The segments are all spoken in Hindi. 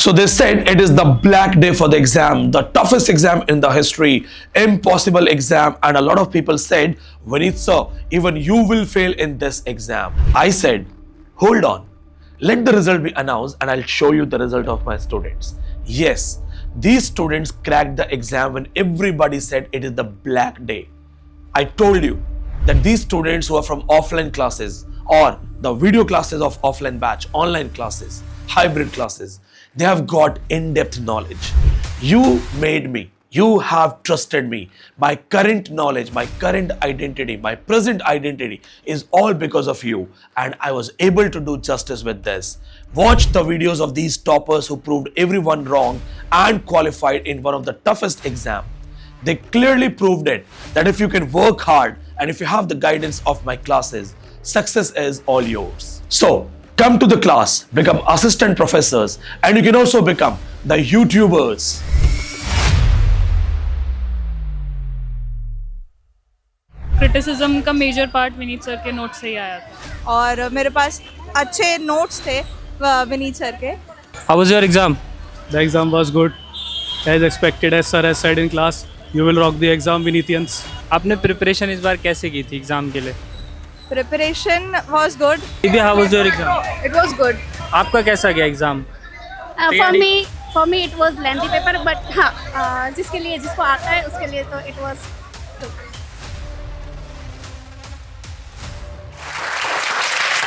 So they said it is the black day for the exam, the toughest exam in the history, impossible exam, and a lot of people said, Vineet sir, even you will fail in this exam. I said, hold on, let the result be announced and I'll show you the result of my students. Yes, these students cracked the exam when everybody said it is the black day. I told you that these students who are from offline classes or the video classes of offline batch, online classes, hybrid classes, they have got in-depth knowledge. You made me. You have trusted me. My current knowledge, my current identity, my present identity is all because of you. And I was able to do justice with this. Watch the videos of these toppers who proved everyone wrong and qualified in one of the toughest exams. They clearly proved it that if you can work hard and if you have the guidance of my classes, success is all yours. So, come to the class, become assistant professors, and you can also become the YouTubers. Criticism का मेजर पार्ट विनीत सर के नोट से ही आया था और मेरे पास अच्छे नोट्स थे विनीत सर के. How was your exam? The exam was good. As expected, as sir has said in class, you will rock the exam, Vinithians. आपने प्रिपरेशन इस बार कैसे की थी एग्जाम के लिए? Preparation was good. Divya, how was your exam? It was good. आपका कैसा गया exam? For me it was lengthy paper, but हाँ जिसके लिए जिसको आता है उसके लिए तो it was good.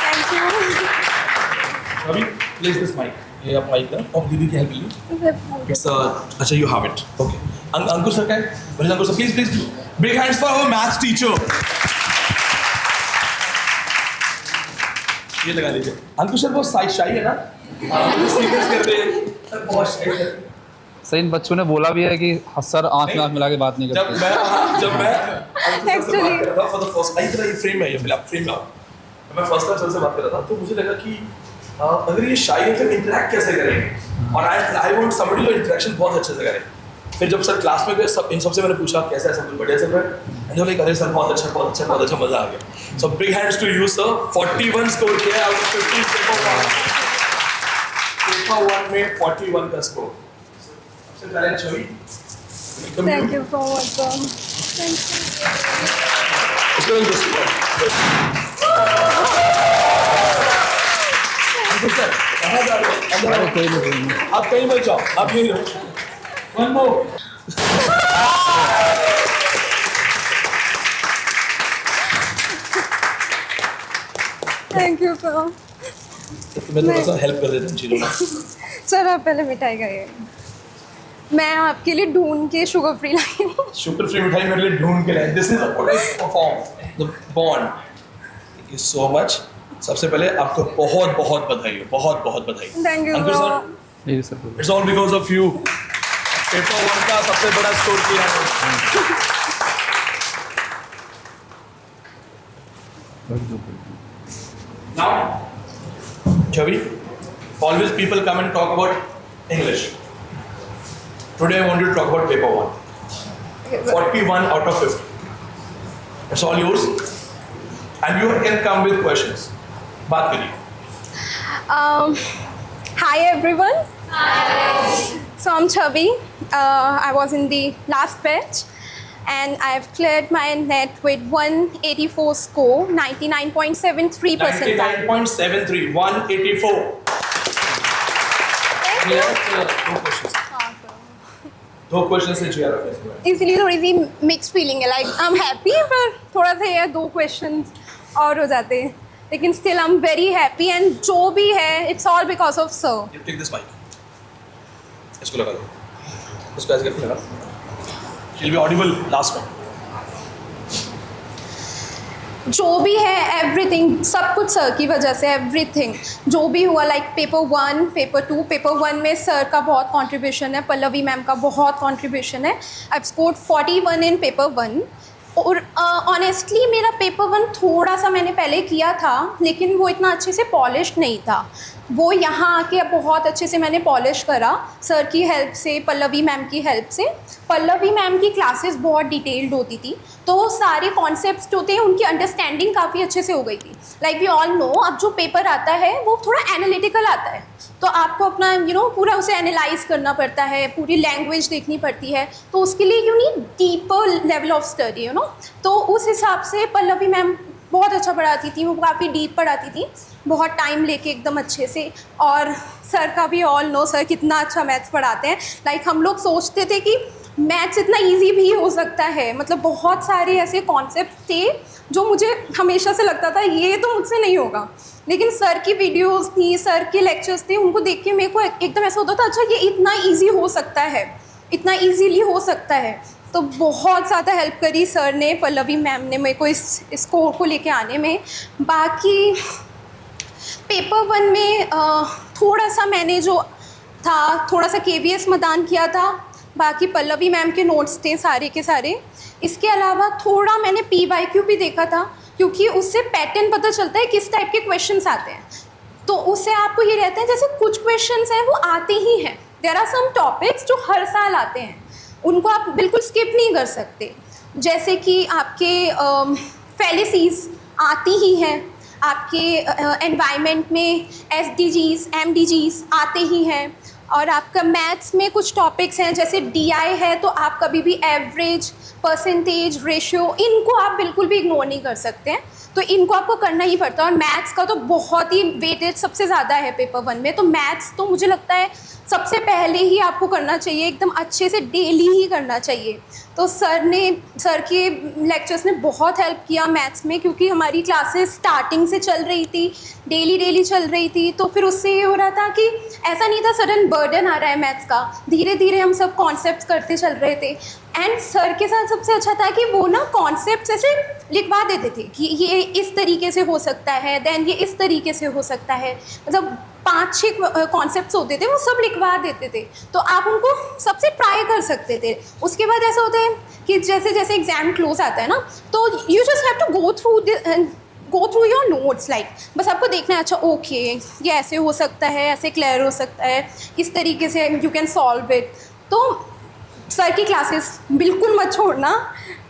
Thank you. Ravi, place this mic. ये आप mic है और दीदी की help लीजिए. It's अच्छा you have it. Okay. Ankur sir क्या है? Where is Ankur sir? Please big hands for our maths teacher. ये लगा लीजिए. अंकुर सर बहुत शाई है ना? सीरियस कर रहे हैं. बहुत शाई है. सर इन बच्चों ने बोला भी है कि सर आँख में आँख मिला के बात नहीं करते. जब मैं अंकुर सर से बात कर रहा था for the first टाइम, ये फ्रेम है, ये मिला फ्रेम में. मैं फर्स्ट टाइम सर से बात कर रहा था तो मुझे लगा कि अगर ये शाई है तो इंटरेक्ट कैसे करेंगे, और आई वांट समबडी जो इंटरेक्शन बहुत अच्छे से करे. फिर जब सर क्लास में गए सब इन सबसे मैंने पूछा कैसा है, सब कुछ बढ़िया चल रहा है, एंड लाइक अरे सर बहुत अच्छा मजा आ गया. So big hands to you sir. 41 score किया आउट ऑफ 50 पेपर 1 में 41 का स्कोर. सबसे पहले छवि, Thank you so much, sir. Thank you. उसको भी सर कहाँ जा रहे हो? अंदर आओ. कोई नहीं. आप कहीं मत जाओ, आप यहीं रहो. One more. Thank you, sir. मैं थोड़ा सा हेल्प कर देता हूँ चीज़ों में. सर आप पहले मिठाई खाइए. मैं आपके लिए ढूंढ के शुगर फ्री लाई हूँ. शुगर फ्री मिठाई मेरे लिए ढूंढ के लाए. This is perform the bond. Thank you so much. सबसे पहले आपको बहुत बहुत बधाई हो, बहुत बहुत बधाई. Thank you, Ankur sir. Sir, यही sir. It's all because of you. Paper 1 का सबसे बड़ा स्कोर किया है. Now, Chavi, always people come and talk about English. Today I want you to talk about paper 1. 41 out of 50. It's all yours. And you can come with questions. बात करिए. Hi everyone. Hi. So I'm Chavi. I was in the last batch and I've cleared my net with 184 score, 99.73 percentile. 99.73, 184. Thank you. दो questions. दो questions से GR ऑफिस में. इसलिए थोड़ी सी मिक्स फीलिंग है. लाइक आई एम हैप्पी पर थोड़ा सा ये 2 क्वेश्चंस और हो जाते हैं, लेकिन still I am very happy and जो भी है it's all because of sir. You take this mic. इसको लगा दो. इसको ऐसे करके लगा. She'll be audible last one. जो भी है एवरीथिंग, सब कुछ सर की वजह से. एवरीथिंग जो भी हुआ, लाइक पेपर 1, पेपर 2. पेपर 1 में सर का बहुत कंट्रीब्यूशन है, पल्लवी मैम का बहुत कंट्रीब्यूशन है. I have scored 41 in paper 1. और ऑनेस्टली मेरा पेपर 1 थोड़ा सा मैंने पहले किया था, लेकिन वो इतना अच्छे से पॉलिश्ड नहीं था. वो यहाँ आके अब बहुत अच्छे से मैंने पॉलिश करा सर की हेल्प से, पल्लवी मैम की हेल्प से। पल्लवी मैम की क्लासेस बहुत डिटेल्ड होती थी, तो सारे कॉन्सेप्ट्स होते हैं उनकी अंडरस्टैंडिंग काफ़ी अच्छे से हो गई थी। लाइक वी ऑल नो, अब जो पेपर आता है वो थोड़ा एनालिटिकल आता है, तो आपको अपना पूरा उसे एनालाइज करना पड़ता है, पूरी लैंग्वेज देखनी पड़ती है, तो उसके लिए you need deeper level of study तो उस हिसाब से पल्लवी मैम बहुत अच्छा पढ़ाती थी, वो काफ़ी डीप पढ़ाती थी, बहुत टाइम लेके एकदम अच्छे से। और सर का भी ऑल नो, सर कितना अच्छा मैथ्स पढ़ाते हैं। लाइक हम लोग सोचते थे कि मैथ्स इतना इजी भी हो सकता है, मतलब बहुत सारे ऐसे कॉन्सेप्ट थे जो मुझे हमेशा से लगता था ये तो मुझसे नहीं होगा, लेकिन सर की वीडियोस थी, सर के लेक्चर्स थे, उनको देख के मेरे को एकदम ऐसा होता था, अच्छा ये इतना ईजी हो सकता है, इतना ईजीली हो सकता है। तो बहुत ज़्यादा हेल्प करी सर ने, पल्लवी मैम ने मेरे को इस स्कोर को लेके आने में। बाकी पेपर 1 में थोड़ा सा मैंने जो था थोड़ा सा KVS मैदान किया था, बाकी पल्लवी मैम के नोट्स थे सारे के सारे। इसके अलावा थोड़ा मैंने PYQ भी देखा था, क्योंकि उससे पैटर्न पता चलता है किस टाइप के क्वेश्चंस आते हैं। तो उससे आपको ये रहता है जैसे कुछ क्वेश्चंस हैं वो आते ही हैं, देयर आर सम टॉपिक्स जो हर साल आते हैं, उनको आप बिल्कुल स्किप नहीं कर सकते। जैसे कि आपके फैलेसीज आती ही हैं, आपके एनवायरनमेंट में SDGs MDGs आते ही हैं, और आपका मैथ्स में कुछ टॉपिक्स हैं जैसे DI है, तो आप कभी भी एवरेज, परसेंटेज, रेशियो, इनको आप बिल्कुल भी इग्नोर नहीं कर सकते हैं, तो इनको आपको करना ही पड़ता है। और मैथ्स का तो बहुत ही वेटेज सबसे ज़्यादा है पेपर 1 में, तो मैथ्स तो मुझे लगता है सबसे पहले ही आपको करना चाहिए, एकदम अच्छे से डेली ही करना चाहिए। तो सर के लेक्चर्स ने बहुत हेल्प किया मैथ्स में, क्योंकि हमारी क्लासेस स्टार्टिंग से चल रही थी, डेली चल रही थी, तो फिर उससे ये हो रहा था कि ऐसा नहीं था सडन बर्डन आ रहा है मैथ्स का, धीरे धीरे हम सब कॉन्सेप्ट्स करते चल रहे थे। एंड सर के साथ सबसे अच्छा था कि वो ना कॉन्सेप्ट्स ऐसे लिखवा देते थे कि ये इस तरीके से हो सकता है, देन ये इस तरीके से हो सकता है, मतलब 5-6 कॉन्सेप्ट्स होते थे, वो सब लिखवा देते थे, तो आप उनको सबसे ट्राई कर सकते थे। उसके बाद ऐसा होता है कि जैसे जैसे एग्ज़ाम क्लोज आता है ना, तो you just have to go through your notes, like बस आपको देखना है, अच्छा ओके ये ऐसे हो सकता है, ऐसे क्लियर हो सकता है, इस तरीके से यू कैन सॉल्व इट। तो सर की क्लासेस बिल्कुल मत छोड़ना,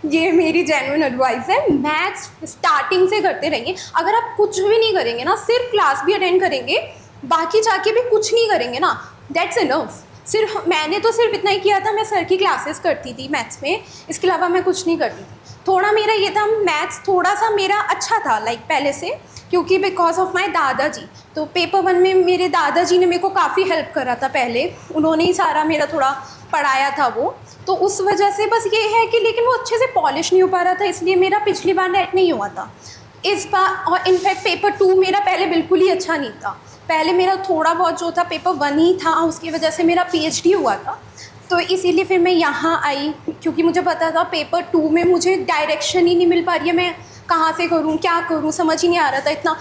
ये मेरी जेन्युइन एडवाइस है। मैथ्स स्टार्टिंग से करते रहेंगे, अगर आप कुछ भी नहीं करेंगे ना, सिर्फ क्लास भी अटेंड करेंगे, बाकी जाके भी कुछ नहीं करेंगे ना, दैट्स इनफ। मैंने तो सिर्फ इतना ही किया था, मैं सर की क्लासेस करती थी मैथ्स में, इसके अलावा मैं कुछ नहीं करती थी। थोड़ा मेरा ये था, मैथ्स थोड़ा सा मेरा अच्छा था लाइक पहले से, क्योंकि बिकॉज ऑफ माई दादाजी, तो पेपर 1 में मेरे दादाजी ने मेरे को काफ़ी हेल्प करा था पहले, उन्होंने ही सारा मेरा थोड़ा पढ़ाया था वो, तो उस वजह से बस ये है कि, लेकिन वो अच्छे से पॉलिश नहीं हो पा रहा था, इसलिए मेरा पिछली बार नेट नहीं हुआ था इस बार। और इनफैक्ट पेपर 2 मेरा पहले बिल्कुल ही अच्छा नहीं था, पहले मेरा थोड़ा बहुत जो था पेपर 1 ही था, उसकी वजह से मेरा PhD हुआ था, तो इसीलिए फिर मैं यहाँ आई, क्योंकि मुझे पता था पेपर 2 में मुझे डायरेक्शन ही नहीं मिल पा रही है, मैं कहाँ से करूँ, क्या करूँ, समझ ही नहीं आ रहा था। इतना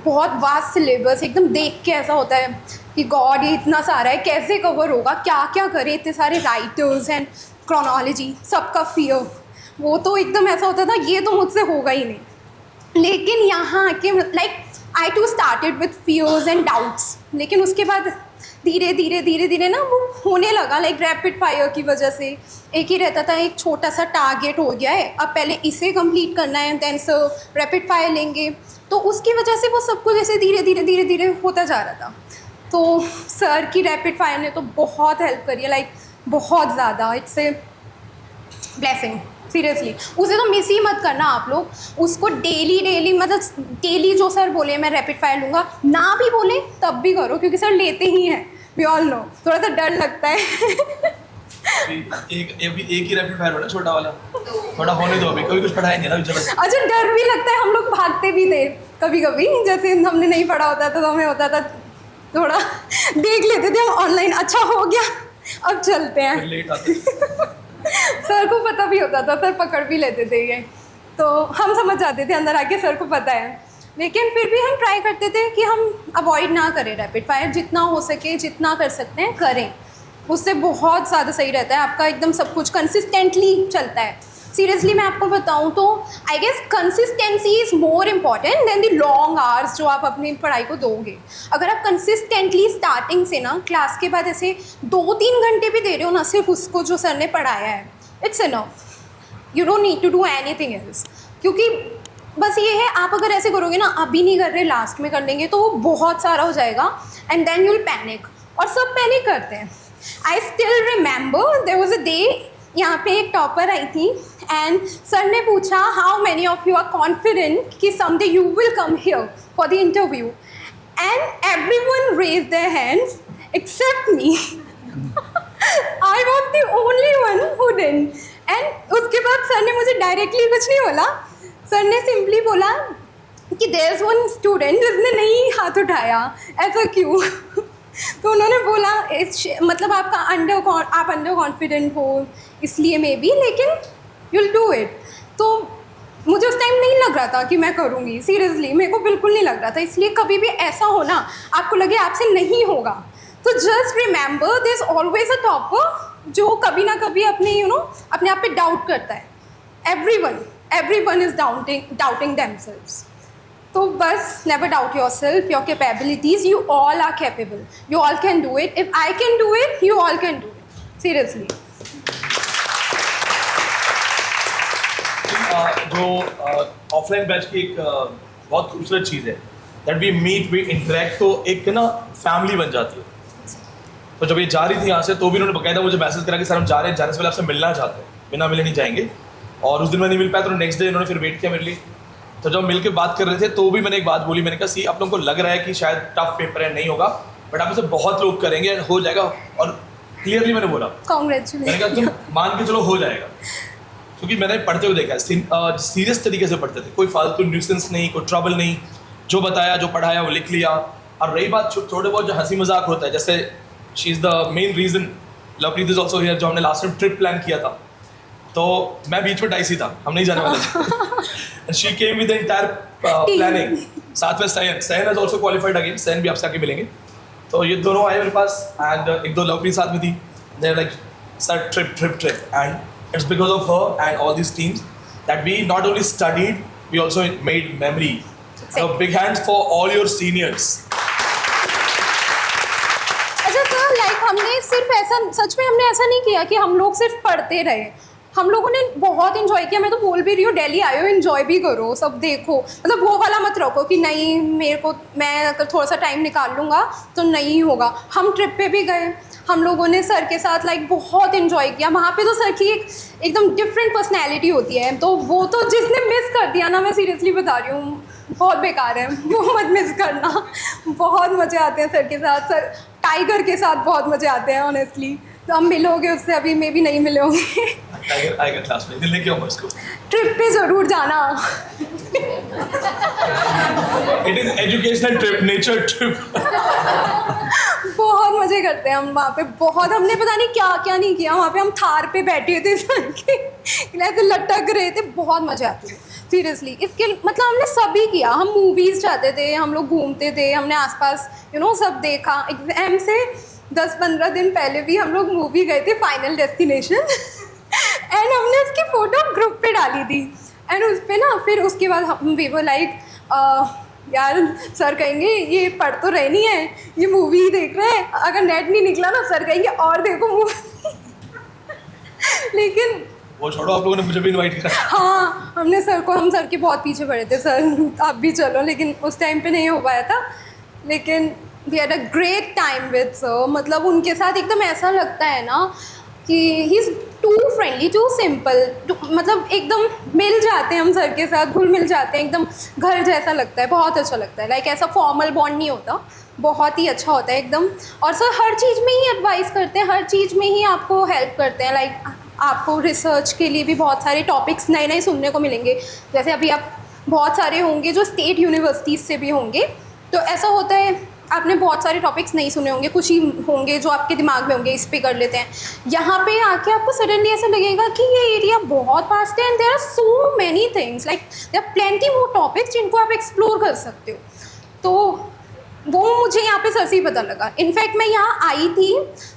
बहुत वास्ट सिलेबस, एकदम देख के ऐसा होता है कि गॉड ये इतना सारा है, कैसे कवर होगा, क्या क्या करें, इतने सारे राइटर्स एंड क्रोनोलॉजी, सबका फियर, वो तो एकदम ऐसा होता था ये तो मुझसे होगा ही नहीं। लेकिन यहाँ आके like I too started with fears and doubts, लेकिन उसके बाद धीरे धीरे ना वो होने लगा, लाइक रैपिड फायर की वजह से एक ही रहता था, एक छोटा सा टारगेट हो गया है, अब पहले इसे कंप्लीट करना है, देन सर रैपिड फायर लेंगे, तो उसकी वजह से वो सब कुछ ऐसे धीरे धीरे होता जा रहा था। तो सर की रैपिड फायर ने तो बहुत हेल्प करी है, लाइक बहुत ज़्यादा, इट्स ए ब्लेसिंग सीरियसली। उसे तो मिस ही मत करना आप लोग, उसको डेली मतलब डेली जो सर बोले मैं रैपिड फायर लूँगा, ना भी बोले तब भी करो, क्योंकि सर लेते ही हैं, वी ऑल नो। थोड़ा सा डर लगता है एक ही रैपिड फायर हो ना, छोटा वाला, थोड़ा होने दो, अभी कभी कुछ पढ़ाया नहीं ना जबरदस्त। अच्छा डर भी लगता है, हम लोग भागते भी थे कभी कभी, जैसे हमने नहीं पढ़ा होता तो हमें होता था थोड़ा देख लेते थे हम ऑनलाइन, अच्छा हो गया अब चलते हैं, लेट आते सर को पता भी होता था, सर पकड़ भी लेते थे ये, तो हम समझ जाते थे अंदर आके सर को पता है, लेकिन फिर भी हम ट्राई करते थे कि हम अवॉइड ना करें रैपिड फायर, जितना हो सके जितना कर सकते हैं करें, उससे बहुत ज़्यादा सही रहता है, आपका एकदम सब कुछ कंसिस्टेंटली चलता है। सीरियसली मैं आपको बताऊं तो I guess consistency is more important than the long hours जो आप अपनी पढ़ाई को दोगे। अगर आप कंसिस्टेंटली स्टार्टिंग से ना क्लास के बाद ऐसे 2-3 घंटे भी दे रहे हो ना सिर्फ उसको जो सर ने पढ़ाया है, it's enough, you don't need to do anything else. क्योंकि बस ये है, आप अगर ऐसे करोगे ना अभी नहीं कर रहे लास्ट में कर लेंगे तो वो बहुत सारा हो जाएगा and then you will panic, और सब पैनिक करते हैं। I still remember there was a day, यहाँ पे एक टॉपर आई थी एंड सर ने पूछा how many of you are confident कि someday you will come here for the interview, and everyone raised their hands except me. I was the only one who didn't. And उसके बाद सर ने मुझे डायरेक्टली कुछ नहीं बोला, सर ने सिंपली बोला कि देयर इज़ वन स्टूडेंट जिसने नहीं हाथ उठाया, ऐसा क्यों? तो उन्होंने बोला मतलब आप अंडर कॉन्फिडेंट हो इसलिए मे बी, लेकिन यू विल डू इट। तो मुझे उस टाइम नहीं लग रहा था कि मैं करूँगी, सीरियसली मेरे को बिल्कुल नहीं लग रहा था। इसलिए कभी भी ऐसा हो ना आपको लगे आपसे नहीं होगा, तो just remember there is always a topper जो कभी ना कभी अपने अपने आप पे डाउट करता है। Everyone is doubting themselves. तो बस never doubt yourself, your capabilities, you all are capable, you all can do it. If I can do it you all can do it, seriously. जो ऑफलाइन बैच की एक बहुत खूबसूरत चीज़ है that we meet, we interact, तो एक ना फैमिली बन जाती है। तो जब ये जा रही थी यहाँ से तो भी उन्होंने बकायदा मुझे मैसेज करा कि सर हम जा रहे हैं, जाने से पहले आपसे मिलना चाहते हैं, बिना मिले नहीं जाएंगे। और उस दिन मैं नहीं मिल पाया तो नेक्स्ट डे उन्होंने फिर वेट किया मेरे लिए। तो जब मिल के बात कर रहे थे तो भी मैंने एक बात बोली, मैंने कहा सी आप लोगों को लग रहा है कि शायद टफ पेपर है, नहीं होगा, बट आप इसे बहुत लोग करेंगे एंड हो जाएगा। और क्लियरली मैंने बोला, मैंने कहा तुम मान के चलो हो जाएगा, क्योंकि मैंने पढ़ते हुए देखा है सीरियस तरीके से पढ़ते थे, कोई फालतू न्यूसेंस नहीं, कोई ट्रबल नहीं, जो बताया जो पढ़ाया वो लिख लिया। और रही बात थोड़े बहुत जो हंसी मजाक होता है, जैसे she is the main reason, Lovepreet is also here, जो हमने लास्ट टाइम ट्रिप प्लान किया था तो मैं बीच में डाइसी था, हम नहीं जाने वाले थे। She came with entire planning, साथ में सहन इज ऑल्सो क्वालिफाइड अगेन, सहन भी आपसे आके मिलेंगे। तो ये दोनों आए मेरे पास एंड एक दो लवप्रीत साथ में थी, they like sir trip and it's because of her and all these teams that we not only studied, we also made memory. So big hands for all your seniors. अच्छा सर, लाइक हमने सिर्फ ऐसा, सच में हमने ऐसा नहीं किया कि हम लोग सिर्फ पढ़ते रहे, हम लोगों ने बहुत इन्जॉय किया। मैं तो बोल भी रही हूँ दिल्ली आए हो, इन्जॉय भी करो, सब देखो, मतलब वो वाला मत रखो कि नहीं मेरे को, मैं अगर थोड़ा सा टाइम निकाल लूँगा तो नहीं होगा। हम ट्रिप पे भी गए, हम लोगों ने सर के साथ लाइक बहुत इन्जॉय किया। वहाँ पे तो सर की एकदम डिफरेंट पर्सनैलिटी होती है, तो वो तो जिसने मिस कर दिया ना, मैं सीरियसली बता रही हूँ, बहुत बेकार है, वो मत मिस करना। बहुत मज़े आते हैं सर के साथ, सर टाइगर के साथ बहुत मज़े आते हैं ऑनेस्टली। तो हम मिलोगे उससे, अभी मे भी नहीं मिले होंगे। टाइगर आएगा क्लास में, दिल्ली क्यों उसको ट्रिप पे ज़रूर जाना। It is educational trip, nature trip. बहुत मज़े करते हैं हम वहाँ पे, बहुत, हमने पता नहीं क्या क्या नहीं किया वहाँ पे। हम थार पे बैठे थे सर के, ऐसे लटक रहे थे, बहुत मज़े आते थे सीरियसली। इसके मतलब हमने सभी किया, हम मूवीज़ जाते थे, हम लोग घूमते थे, हमने आसपास सब देखा। एग्ज़ाम से 10-15 दिन पहले भी हम लोग मूवी गए थे, फाइनल डेस्टिनेशन, एंड हमने उसकी फ़ोटो ग्रुप पे डाली थी। एंड उस पर ना फिर उसके बाद हम वी वर लाइक यार सर कहेंगे ये पढ़ तो रहे नहीं है, ये मूवी ही देख रहे हैं, अगर नेट नहीं निकला ना सर कहेंगे और देखो मूवी। लेकिन वो छोड़ो, आप लोगों ने मुझे भी इनवाइट किया। हाँ, हम सर के बहुत पीछे पड़े थे, सर आप भी चलो, लेकिन उस टाइम पे नहीं हो पाया था। लेकिन we had a great time with sir, मतलब उनके साथ एकदम ऐसा लगता है ना कि he is too friendly, too simple, मतलब एकदम मिल जाते हैं हम सर के साथ, घुल मिल जाते हैं, एकदम घर जैसा लगता है, बहुत अच्छा लगता है। लाइक ऐसा फॉर्मल बॉन्ड नहीं होता, बहुत ही अच्छा होता है एकदम। और सर हर चीज़ में ही एडवाइस करते हैं, हर चीज़ में ही आपको हेल्प करते हैं। लाइक आपको रिसर्च के लिए भी बहुत सारे टॉपिक्स नए नए सुनने को मिलेंगे, जैसे अभी आप बहुत सारे होंगे जो स्टेट यूनिवर्सिटीज़ से भी होंगे, तो ऐसा होता है आपने बहुत सारे टॉपिक्स नहीं सुने होंगे, कुछ ही होंगे जो आपके दिमाग में होंगे, इस पे कर लेते हैं। यहाँ पे आके आपको सडनली ऐसा लगेगा कि ये एरिया बहुत वास्ट है and there are so many things, like there are plenty more topics जिनको आप एक्सप्लोर कर सकते हो। तो वो मुझे यहाँ पे सर से ही पता लगा। इनफैक्ट मैं यहाँ आई थी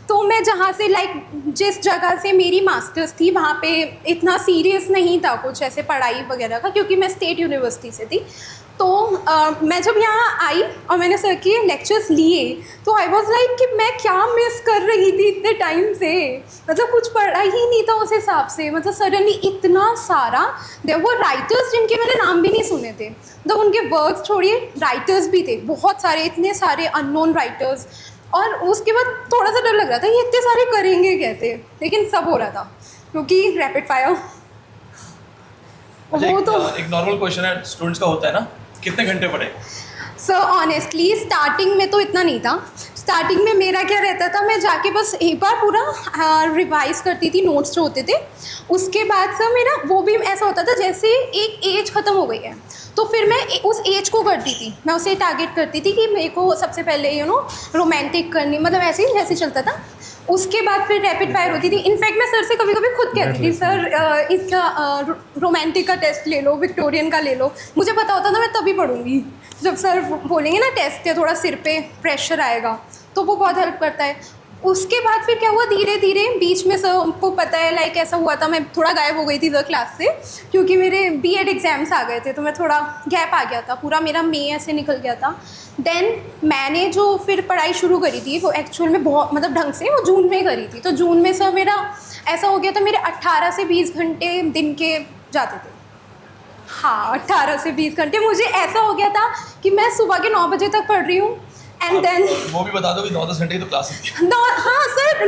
तो मैं जहाँ से लाइक जिस जगह से मेरी मास्टर्स थी वहाँ पे इतना सीरियस नहीं था कुछ ऐसे पढ़ाई वगैरह का, क्योंकि मैं स्टेट यूनिवर्सिटी से थी। तो मैं जब यहाँ आई और मैंने सर के लेक्चर्स लिए तो आई वॉज लाइक कि मैं क्या मिस कर रही थी इतने टाइम से, मतलब कुछ पढ़ा ही नहीं था उस हिसाब से। मतलब सडनली इतना सारा, देयर वर राइटर्स जिनके मैंने नाम भी नहीं सुने थे, मतलब उनके वर्क्स छोड़िए राइटर्स भी थे बहुत सारे, इतने सारे अननोन राइटर्स। और उसके बाद थोड़ा सा डर लग रहा था ये इतने सारे करेंगे कैसे, लेकिन सब हो रहा था क्योंकि रैपिड फायर वो तो एक नॉर्मल क्वेश्चन है स्टूडेंट्स का होता है ना, कितने घंटे पढ़े? सर ऑनेस्टली स्टार्टिंग में तो इतना नहीं था। स्टार्टिंग में मेरा क्या रहता था, मैं जाके बस एक बार पूरा रिवाइज करती थी नोट्स जो होते थे। उसके बाद सर मेरा वो भी ऐसा होता था जैसे एक एज ख़त्म हो गई है तो फिर मैं उस एज को करती थी, मैं उसे टारगेट करती थी कि मेरे को सबसे पहले रोमांटिक करनी, मतलब ऐसे ही जैसे चलता था। उसके बाद फिर रैपिड फायर होती थी। इनफैक्ट मैं सर से कभी कभी खुद कहती थी सर इसका रोमांटिक का टेस्ट ले लो, विक्टोरियन का ले लो। मुझे पता होता था मैं तभी पढ़ूंगी जब सर बोलेंगे ना टेस्ट है, थोड़ा सिर पे प्रेशर आएगा, तो वो बहुत हेल्प करता है। उसके बाद फिर क्या हुआ, धीरे धीरे बीच में सर को पता है लाइक ऐसा हुआ था, मैं थोड़ा गायब हो गई थी सर क्लास से क्योंकि मेरे बीएड एग्ज़ाम्स आ गए थे, तो मैं थोड़ा गैप आ गया था, पूरा मेरा मई ऐसे निकल गया था। देन मैंने जो फिर पढ़ाई शुरू करी थी वो एक्चुअल में बहुत मतलब ढंग से वो जून में करी थी। तो जून में सर मेरा ऐसा हो गया था, मेरे 18 से 20 घंटे दिन के जाते थे। हाँ 18 से 20 घंटे मुझे ऐसा हो गया था कि मैं सुबह के 9 बजे तक पढ़ रही हूँ एंड देन वो भी बता दो कि 9-10 घंटे की तो क्लास होती है। हाँ सर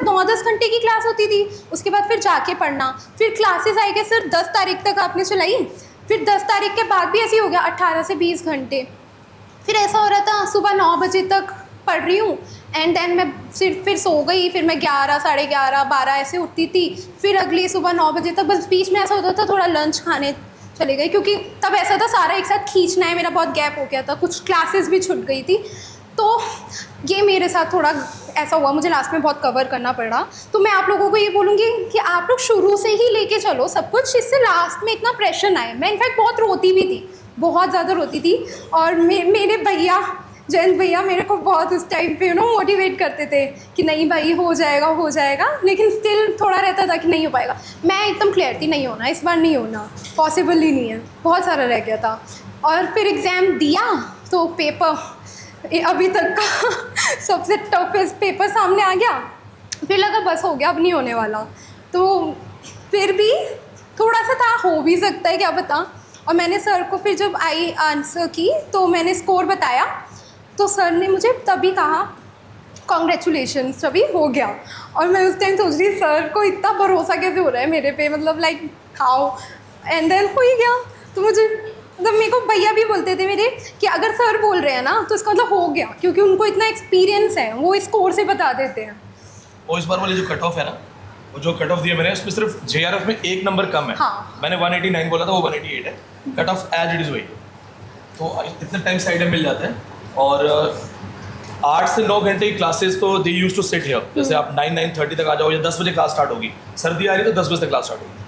9-10 घंटे की क्लास होती थी। उसके बाद फिर जाके पढ़ना, फिर क्लासेस आई गए सर 10 तारीख तक आपने चलाई, फिर 10 तारीख के बाद भी ऐसे ही हो गया 18 से 20 घंटे। फिर ऐसा हो रहा था सुबह 9 बजे तक पढ़ रही हूँ एंड देन मैं फिर सो गई, फिर मैं 11, साढ़े 11, 12 ऐसे उठती थी, फिर अगली सुबह 9 बजे तक। बस बीच में ऐसा होता था थोड़ा लंच खाने चले गए क्योंकि तब ऐसा था सारा एक साथ खींचना है, मेरा बहुत गैप हो गया था, कुछ क्लासेस भी छूट गई थी। तो ये मेरे साथ थोड़ा ऐसा हुआ, मुझे लास्ट में बहुत कवर करना पड़ा। तो मैं आप लोगों को ये बोलूँगी कि आप लोग शुरू से ही लेके चलो सब कुछ, इससे लास्ट में इतना प्रेशर ना आए। मैं इनफैक्ट बहुत रोती भी थी, बहुत ज़्यादा रोती थी। और मेरे भैया जयंत भैया मेरे को बहुत उस टाइम पे मोटिवेट करते थे कि नहीं भाई हो जाएगा, लेकिन स्टिल थोड़ा रहता था कि नहीं हो पाएगा। मैं एकदम क्लियर थी नहीं होना, इस बार नहीं होना, पॉसिबल ही नहीं है, बहुत सारा रह गया था। और फिर एग्ज़ाम दिया तो पेपर अभी तक का सबसे टफेस्ट पेपर सामने आ गया। फिर लगा बस हो गया, अब नहीं होने वाला। तो फिर भी थोड़ा सा था, हो भी सकता है क्या पता। और मैंने सर को फिर जब आई आंसर की तो मैंने स्कोर बताया तो सर ने मुझे तभी कहा कॉन्ग्रेचुलेशंस, तभी हो गया। और मैं उस टाइम सोच रही सर को इतना भरोसा कैसे हो रहा है मेरे पे, मतलब लाइक हाउ, एंड देन हो ही गया। तो मुझे मतलब मेरे को भैया भी बोलते थे मेरे कि अगर सर बोल रहे हैं ना तो इसका मतलब हो गया, क्योंकि उनको इतना एक्सपीरियंस है, वो स्कोर से बता देते हैं। वो इस बार वाली जो कट ऑफ है ना, वो जो कट ऑफ दिया मैंने उसमें सिर्फ JRF में 1 नंबर कम है। हाँ। मैंने 189 बोला था, वो 188 है। Cut off as it is वही, तो इतने टाइम साइड में मिल जाते हैं। और 8 से 9 घंटे की क्लासेस तो दे यूज टू सिट हियर। जैसे आप 9-9:30 तक आ जाओ या 10 बजे क्लास स्टार्ट होगी, सर्दी आ रही है तो 10 बजे तक क्लास स्टार्ट होगी।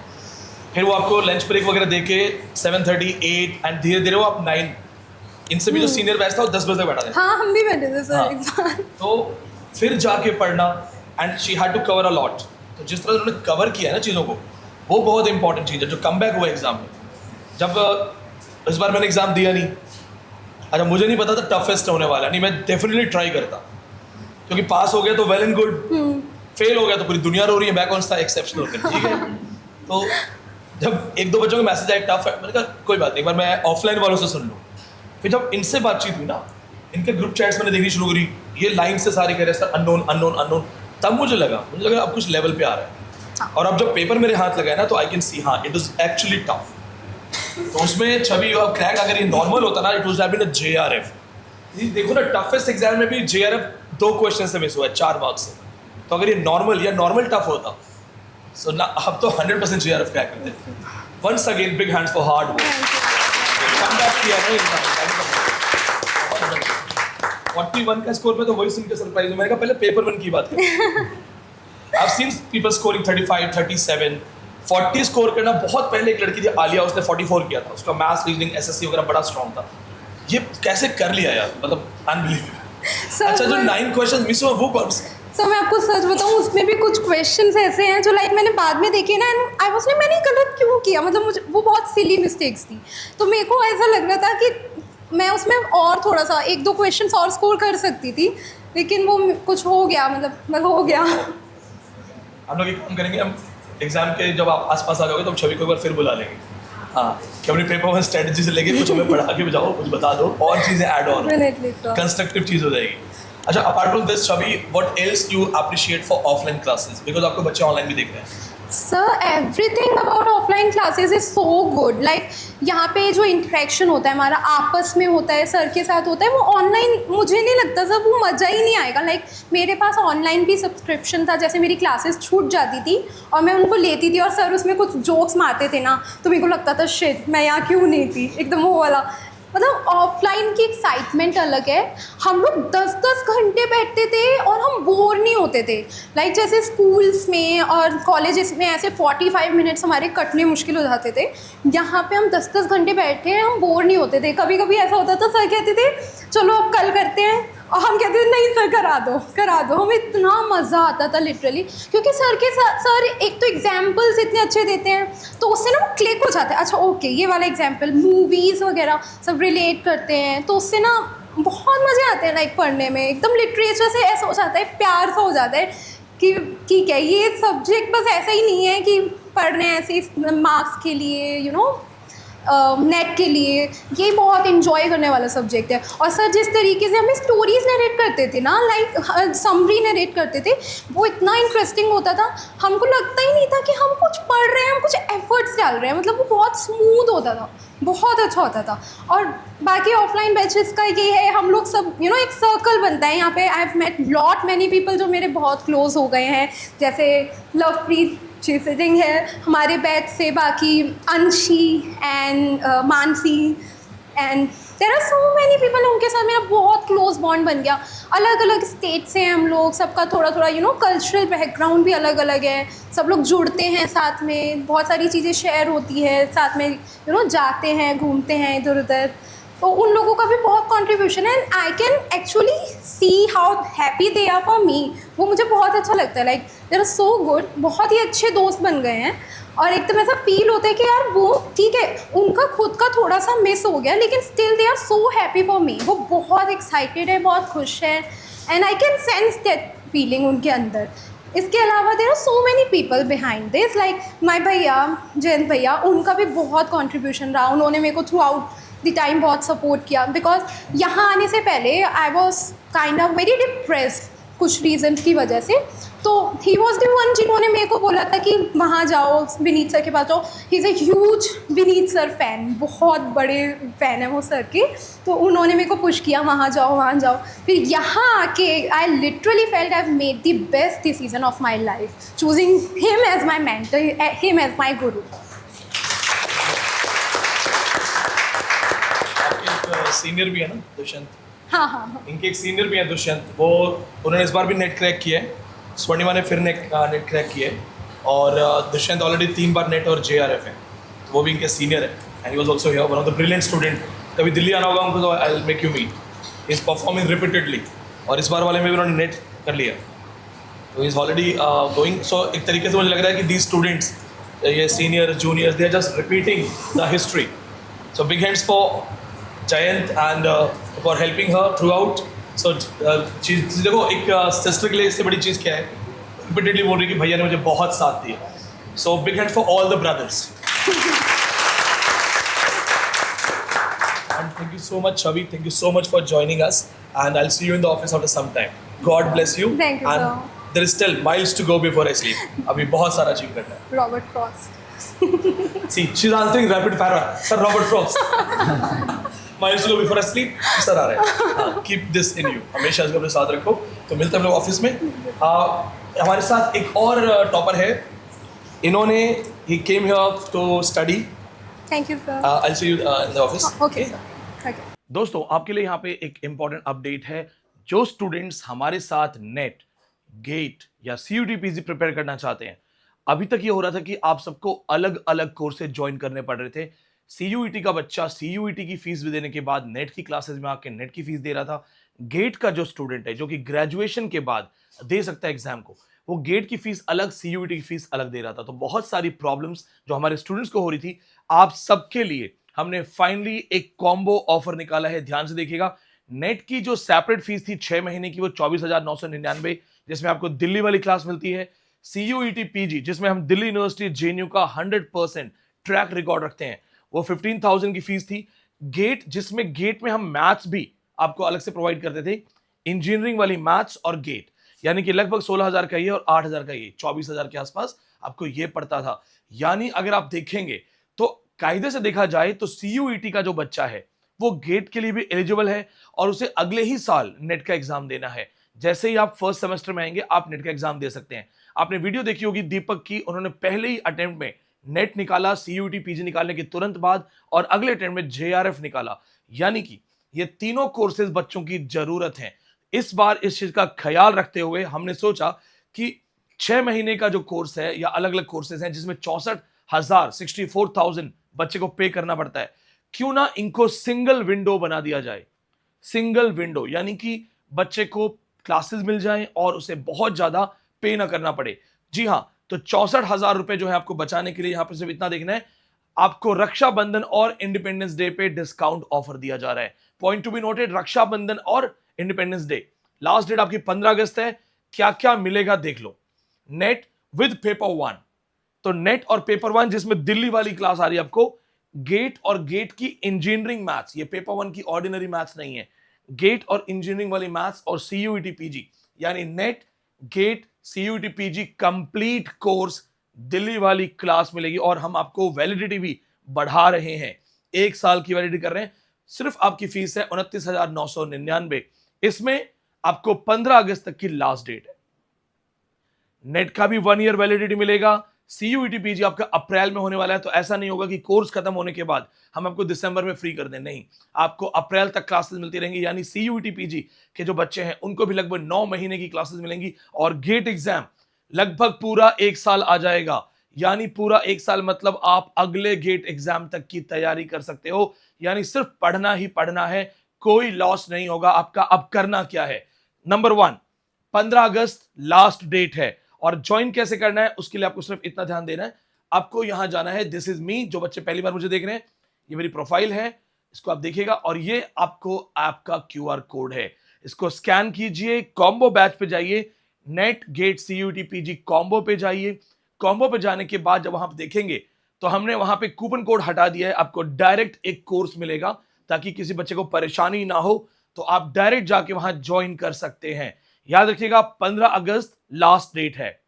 फिर वो आपको लंच ब्रेक वगैरह दे के 7:30, 8 एंड धीरे धीरे वो आप 9, इनसे भी जो सीनियर बैच था वो 10 बजे तक बैठा था। हाँ हम भी बैठे थे सर हाँ। एक बार। तो फिर जाके पढ़ना and she had to cover a lot. तो जिस तरह उन्होंने कवर किया है ना चीज़ों को, वो बहुत इंपॉर्टेंट चीज़ है जो कम बैक हुआ एग्जाम में। जब इस बार मैंने एग्जाम दिया नहीं, अच्छा मुझे नहीं पता था टफेस्ट होने वाला, नहीं मैं डेफिनेटली ट्राई करता, क्योंकि पास हो गया तो वेल एंड गुड, फेल हो गया तो पूरी दुनिया रो रही है, मैं कौन सा एक्सेप्शनल होता है, ठीक है। तो जब 1-2 बच्चों के मैसेज आए टफ है, मैंने कहा कोई बात नहीं, एक बार मैं ऑफलाइन वालों से सुन लूँ। फिर जब इनसे बातचीत हुई ना, इनके ग्रुप चैट्स मैंने देखनी शुरू करी, ये लाइन से सारे कह रहे सर अननोन, तब मुझे लगा अब कुछ लेवल पे आ रहा है। और अब जब पेपर मेरे हाथ लगा है ना तो आई कैन सी हाँ इट इज एक्चुअली टफ। तो उसमें छवि और क्रैक अगर ये नॉर्मल होता ना, it was have been a JRF। देखो ना टफेस्ट एग्जाम में भी JRF 2 क्वेश्चन से मिस हुआ है 4 मार्क्स से। तो अगर ये नॉर्मल टफ होता सो ना अब तो 100% JRF क्रैक करते। Once again big hands for hard work. Come back किया ना इंसान 41 का स्कोर पे, तो वही सुन के सरप्राइज हुआ। मैंने कहा पहले पेपर 1 की बात करें। I've seen people scoring 35, 37, 40 score करना। बहुत पहले एक लड़की थी आलिया, उसने 44 किया था, उसका मैथ्स रीजनिंग SSC वगैरह बड़ा स्ट्रॉन्ग था। ये कैसे कर लिया यार, मतलब अनबिलीवेबल। सर अच्छा, जो 9 क्वेश्चन मिस हुआ वो कौन से? सर मैं आपको सच बताऊं, उसमें भी कुछ क्वेश्चंस ऐसे हैं जो लाइक मैंने बाद में देखे ना, एंड आई वाज लाइक मैंने गलत क्यों किया, मतलब मुझे वो बहुत सिली मिस्टेक्स थी। तो मेरे को ऐसा लग रहा था कि मैं उसमें और थोड़ा सा 1-2 क्वेश्चंस और स्कोर कर सकती थी, लेकिन वो कुछ हो गया, मतलब हो गया। हम लोग एक काम करेंगे, हम एग्जाम के जब आप आसपास आ जाओगे तो हम छवि को एक बार फिर बुला लेंगे। हाँ, कि अपनी पेपर में स्ट्रेटजी से लेके कुछ हमें पढ़ा के जाओ, कुछ बता दो, और चीज़ें add on, Definitely, sir. Constructive चीज़ हो जाएगी। अच्छा, अपार्ट फ्रॉम दिस छवि, what else you appreciate for offline classes, because आपको बच्चे ऑनलाइन भी देख रहे हैं। Sir everything about offline classes is so good, like यहाँ पे जो इंटरेक्शन होता है हमारा आपस में होता है, सर के साथ होता है, वो ऑनलाइन मुझे नहीं लगता सर वो मज़ा ही नहीं आएगा। लाइक मेरे पास ऑनलाइन भी सब्सक्रिप्शन था, जैसे मेरी क्लासेस छूट जाती थी और मैं उनको लेती थी और सर उसमें कुछ जोक्स मारते थे ना, तो मेरे को लगता था शिट मैं यहाँ क्यों नहीं थी, एकदम वो वाला। मतलब ऑफलाइन की एक्साइटमेंट अलग है। हम लोग 10-10 घंटे बैठते थे और हम बोर नहीं होते थे। लाइक जैसे स्कूल्स में और कॉलेजेस में ऐसे 45 मिनट्स हमारे कटने मुश्किल हो जाते थे, यहाँ पे हम 10-10 घंटे बैठे हैं, हम बोर नहीं होते थे। कभी कभी ऐसा होता था सर कहते थे चलो अब कल करते हैं, और हम कहते थे नहीं सर करा दो। हमें इतना मज़ा आता था लिटरली, क्योंकि सर के साथ सर एक तो एग्जाम्पल्स इतने अच्छे देते हैं, तो उससे ना वो क्लिक हो जाता है। अच्छा ओके ये वाला एग्जाम्पल, मूवीज़ वगैरह सब रिलेट करते हैं, तो उससे ना बहुत मज़े आते हैं लाइक पढ़ने में। एकदम लिटरेचर से ऐसा हो जाता है, प्यार सा हो जाता है कि ठीक है ये सब्जेक्ट बस ऐसा ही नहीं है कि पढ़ने ऐसे मार्क्स के लिए नेट के लिए, ये बहुत इन्जॉय करने वाला सब्जेक्ट है। और सर जिस तरीके से हमें स्टोरीज नरेट करते थे ना, लाइक समरी नरेट करते थे, वो इतना इंटरेस्टिंग होता था, हमको लगता ही नहीं था कि हम कुछ पढ़ रहे हैं, हम कुछ एफर्ट्स डाल रहे हैं। मतलब वो बहुत स्मूथ होता था, बहुत अच्छा होता था। और बाकी ऑफलाइन बैचेस का ये है, हम लोग सब एक सर्कल बनता है यहाँ पे। I have met lot many people जो मेरे बहुत क्लोज हो गए हैं, जैसे लवप्रीत शी सिटिंग है हमारे बैच से, बाकी Anshi and Mansi and there are so many people, उनके साथ मेरा बहुत क्लोज बॉन्ड बन गया। अलग अलग स्टेट से हैं हम लोग, सबका थोड़ा थोड़ा कल्चरल बैकग्राउंड भी अलग अलग है, सब लोग जुड़ते हैं साथ में, बहुत सारी चीज़ें शेयर होती है साथ में, जाते हैं घूमते हैं इधर उधर, तो उन लोगों का भी बहुत कंट्रीब्यूशन है। And I can actually see how happy they are for me, वो मुझे बहुत अच्छा लगता है। Like they are so good, बहुत ही अच्छे दोस्त बन गए हैं। और एकदम ऐसा फील होता है कि यार वो ठीक है उनका खुद का थोड़ा सा मिस हो गया, लेकिन still they are so happy for me, वो बहुत एक्साइटेड है, बहुत खुश है, and I can sense that feeling उनके अंदर। इसके अलावा there are so many people behind this, like my भैया जयंत भैया, उनका भी बहुत कंट्रीब्यूशन रहा। उन्होंने मेरे को थ्रू आउट द टाइम बहुत सपोर्ट किया, बिकॉज यहाँ आने से पहले I was kind of very depressed कुछ रीजन की वजह से। तो ही वॉज द वन जिन्होंने मेरे को बोला था कि वहाँ जाओ, विनीत सर के पास जाओ। He is a huge Vineet sir fan, बहुत बड़े फ़ैन है वो सर के, तो उन्होंने मेरे को पुश किया वहाँ जाओ। फिर यहाँ आके I literally felt I have made the best decision of my life, choosing him as my mentor, him as my guru. Senior भी है ना दुष्यंत, हाँ। इनके एक सीनियर भी है दुष्यंत, वो उन्होंने इस बार भी नेट क्रैक किया है, स्वर्णिमा ने फिर नेट क्रैक किया है, और दुष्यंत ऑलरेडी 3 बार नेट और JRF है, तो वो भी इनके सीनियर है। And he was also here, one of the brilliant student. कभी दिल्ली आना होगा उनको तो I will make you meet, he is performing repeatedly, और इस बार वाले में भी उन्होंने नेट कर लिया, तो he is already going. So एक तरीके से मुझे लग रहा है कि दीज स्टूडेंट्स, ये senior juniors, they are just repeating the history. So big hands for Jayant and for helping her throughout. So चीज़ देखो, एक सिस्टर के लिए इससे बड़ी चीज़ क्या है, रिपीटेडली बोल रही कि भैया ने मुझे बहुत साथ दिया। So big hand for all the brothers. And thank you so much, Chavi. Thank you so much for joining us. And I'll see you in the office after some time. God bless you. Thank you, And sir. there is still miles to go before I sleep. अभी बहुत सारा अचीव करना है। Robert Frost. See, she's answering rapid fire. Sir Robert Frost. Miles to go before I sleep. Sir आ रहे हैं। Keep this in you. हमेशा इसको अपने साथ रखो। तो मिलते हैं हम लोग ऑफिस में। हमारे साथ एक और टॉपर है। इन्होंने he came here to study. Thank you sir. I'll see you in the office. Okay sir. Okay. दोस्तों, आपके लिए यहाँ पे एक इम्पॉर्टेंट अपडेट है। जो स्टूडेंट्स हमारे साथ नेट, गेट या CUT PG प्रिपेयर करना चाहते हैं, अभी तक ये हो रहा था कि आप सबको अलग अलग कोर्सेज ज्वाइन करने पड़ रहे थे। सीयूईटी का बच्चा सीयूईटी की फीस भी देने के बाद नेट की क्लासेस में आके नेट की फीस दे रहा था। गेट का जो स्टूडेंट है जो कि ग्रेजुएशन के बाद दे सकता है एग्जाम को, वो गेट की फीस अलग, सीयूईटी की फीस अलग दे रहा था। तो बहुत सारी प्रॉब्लम्स जो हमारे स्टूडेंट्स को हो रही थी, आप सबके लिए हमने फाइनली एक कॉम्बो ऑफर निकाला है। ध्यान से देखिएगा, नेट की जो सेपरेट फीस थी 6 महीने की, वो 24,999, जिसमें आपको दिल्ली वाली क्लास मिलती है। सीयूईटी पीजी जिसमें हम दिल्ली यूनिवर्सिटी जेएनयू का 100% ट्रैक रिकॉर्ड रखते हैं, वो 15,000 की फीस थी। गेट जिसमें गेट में हम मैथ्स भी आपको अलग से प्रोवाइड करते थे, इंजीनियरिंग वाली मैथ्स और गेट, यानी कि लगभग 16,000 का ये और 8,000 का ये, 24,000 के आसपास आपको ये पड़ता था। यानी अगर आप देखेंगे तो कायदे से देखा जाए तो सीयूईटी का जो बच्चा है वो गेट के लिए भी एलिजिबल है और उसे अगले ही साल नेट का एग्जाम देना है। जैसे ही आप फर्स्ट सेमेस्टर में आएंगे आप नेट का एग्जाम दे सकते हैं। आपने वीडियो देखी होगी दीपक की, उन्होंने पहले ही अटेम्प्ट में नेट निकाला सीयूईटी पीजी निकालने के तुरंत बाद, और अगले अटेम्प्ट में जेआरएफ निकाला। यानी कि ये तीनों कोर्सेज बच्चों की जरूरत है। इस बार इस चीज का ख्याल रखते हुए हमने सोचा कि 6 महीने का जो कोर्स है या अलग अलग कोर्सेज हैं जिसमें 64,000 बच्चे को पे करना पड़ता है, क्यों ना इनको सिंगल विंडो बना दिया जाए। सिंगल विंडो यानी कि बच्चे को क्लासेस मिल जाएं और उसे बहुत ज्यादा पे ना करना पड़े। जी हाँ, तो 64,000 रुपए जो है आपको बचाने के लिए यहां पर सिर्फ इतना देखना है, आपको रक्षाबंधन और इंडिपेंडेंस डे पे डिस्काउंट ऑफर दिया जा रहा है। Point to be noted, Rakshabandhan और इंडिपेंडेंस डे, लास्ट डेट आपकी 15 अगस्त है। क्या क्या मिलेगा देख लो। नेट विद पेपर 1, तो नेट और पेपर 1 जिसमें दिल्ली वाली क्लास आ रही है आपको, गेट और गेट की इंजीनियरिंग मैथ्स, ये पेपर 1 की ऑर्डिनरी मैथ्स नहीं है, गेट और इंजीनियरिंग वाली मैथ्स और सीयूईटी पीजी, यानी NET GATE CUET PG complete course Delhi वाली क्लास मिलेगी। और हम आपको वैलिडिटी भी बढ़ा रहे हैं, 1 साल की वैलिडिटी कर रहे हैं। सिर्फ आपकी फीस है 29,999। इसमें आपको 15 अगस्त तक की लास्ट डेट है। नेट का भी 1 ईयर वैलिडिटी मिलेगा। सीयूईटी पीजी आपका अप्रैल में होने वाला है, तो ऐसा नहीं होगा कि कोर्स खत्म होने के बाद हम आपको दिसंबर में फ्री कर दें, नहीं, आपको अप्रैल तक क्लासेस मिलती रहेंगी। यानी सीयूईटी पीजी के जो बच्चे हैं उनको भी लगभग 9 महीने की क्लासेस मिलेंगी। और गेट एग्जाम लगभग पूरा 1 साल आ जाएगा, यानी पूरा 1 साल मतलब आप अगले गेट एग्जाम तक की तैयारी कर सकते हो। यानी सिर्फ पढ़ना ही पढ़ना है, कोई लॉस नहीं होगा आपका। अब करना क्या है, नंबर 1, 15 अगस्त लास्ट डेट है। और ज्वाइन कैसे करना है उसके लिए आपको सिर्फ इतना ध्यान देना है, आपको यहां जाना है, दिस इज मी, जो बच्चे पहली बार मुझे देख रहे हैं, ये मेरी प्रोफाइल है, इसको आप देखिएगा और ये आपको आपका क्यूआर कोड है, इसको स्कैन कीजिए, कॉम्बो बैच पे जाइए, NET GATE CUET PG combo पे जाइए। कॉम्बो पे जाने के बाद जब वहां पे देखेंगे तो हमने वहां पे कूपन कोड हटा दिया है, आपको डायरेक्ट एक कोर्स मिलेगा ताकि किसी बच्चे को परेशानी ना हो, तो आप डायरेक्ट जाके वहां ज्वाइन कर सकते हैं। याद रखिएगा 15 अगस्त लास्ट डेट है।